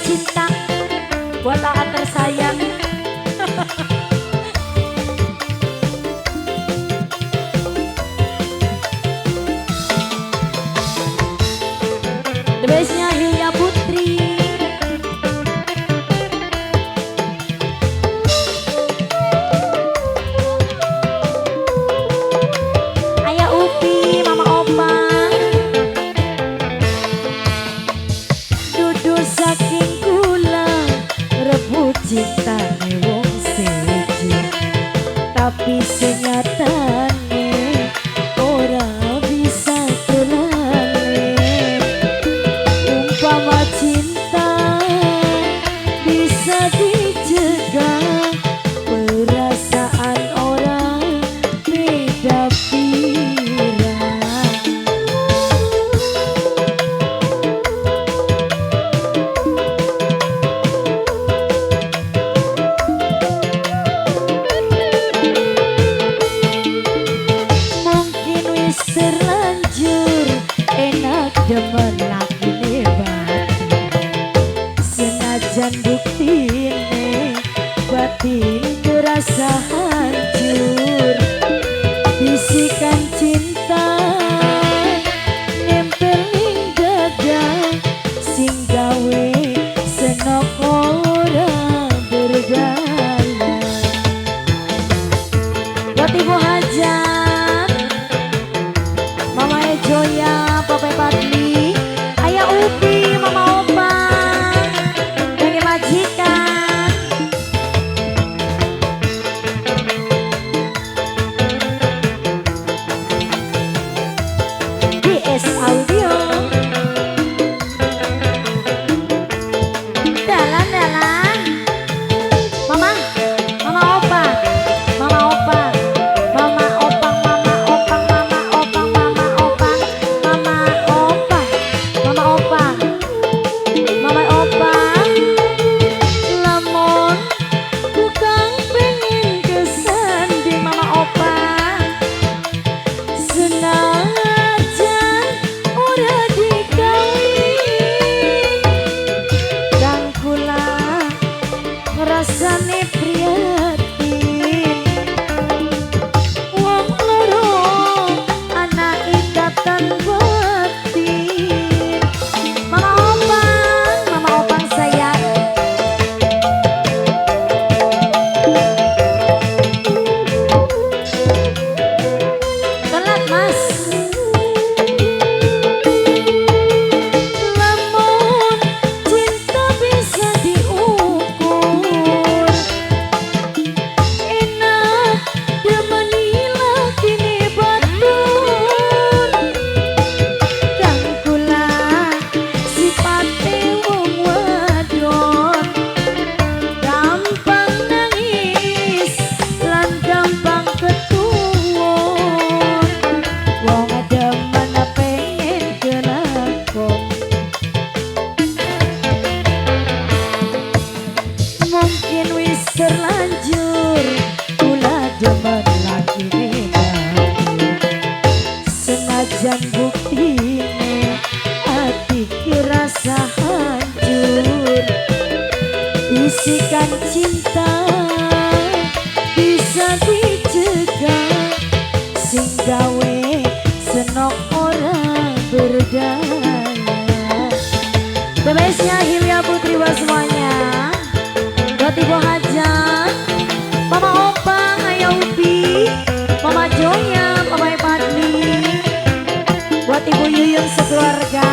cinta buat AA tersayang. The bestnya Hilya Putri. Ayah Upi, Mama Opa. Dudu saking kula rebut cinta wong seji, tapi senyatane ora bisa terlalui. Umpama cinta bisa dicegah, perasaan orang beda pirang. Mungkin wis terlanjur enak demen lagi hebat, senajan buktine batin terasa hancur. Bisikan cinta nempel ning dada, sing gawe senok ora berjalan. Buat Ibu Hajat, Mama Ejoya, Papa Padli, Ayah Upi, Mama Opa, bagi majikan. DS Audio. Dalan-dalan. Mama, Mama Opa, Mama Opa, Mama Opang, Mama Opang, Mama Opang, Mama Opang, Mama Opang, Mama Opang, Mama Opang. Lamun tukang pengen kesanding Mama Opang, senajan ora dikawin, kang kula ngrasane prihatin. Wong loro ana ikatan batin. Mama Opang sayang. Telat Mas. Lamun cinta bisa diukur, enak demeni lakine batur. Kang kula sipate wong wadon, gampang nangis lan gampang ketuwon. Wong demen pengen kelakon, mungkin wis terlanjur kula demen lagi negatif, senajan buktine hati kerasa hancur. Bisikan cinta bisa dicegah, sing gawe senok ora berdaya. Bebasnya Hilya Putri buat semuanya. Buat Ibu Hajat, Mama Opang, Ayah Upi, Mama Joya, Papa Padli. Buat Ibu Yuyun sekeluarga.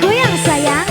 Goyang sayang.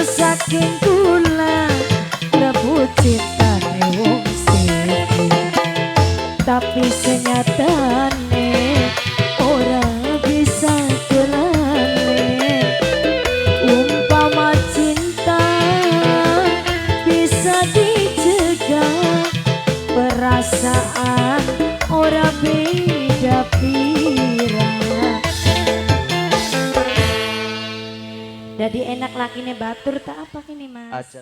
saking kula rebut cintane wong siji, tapi senyatane ora bisa kelale. Umpama cinta bisa dicegah, perasaan ora beda pira. Jadi enak lakine batur tak apa kini mas.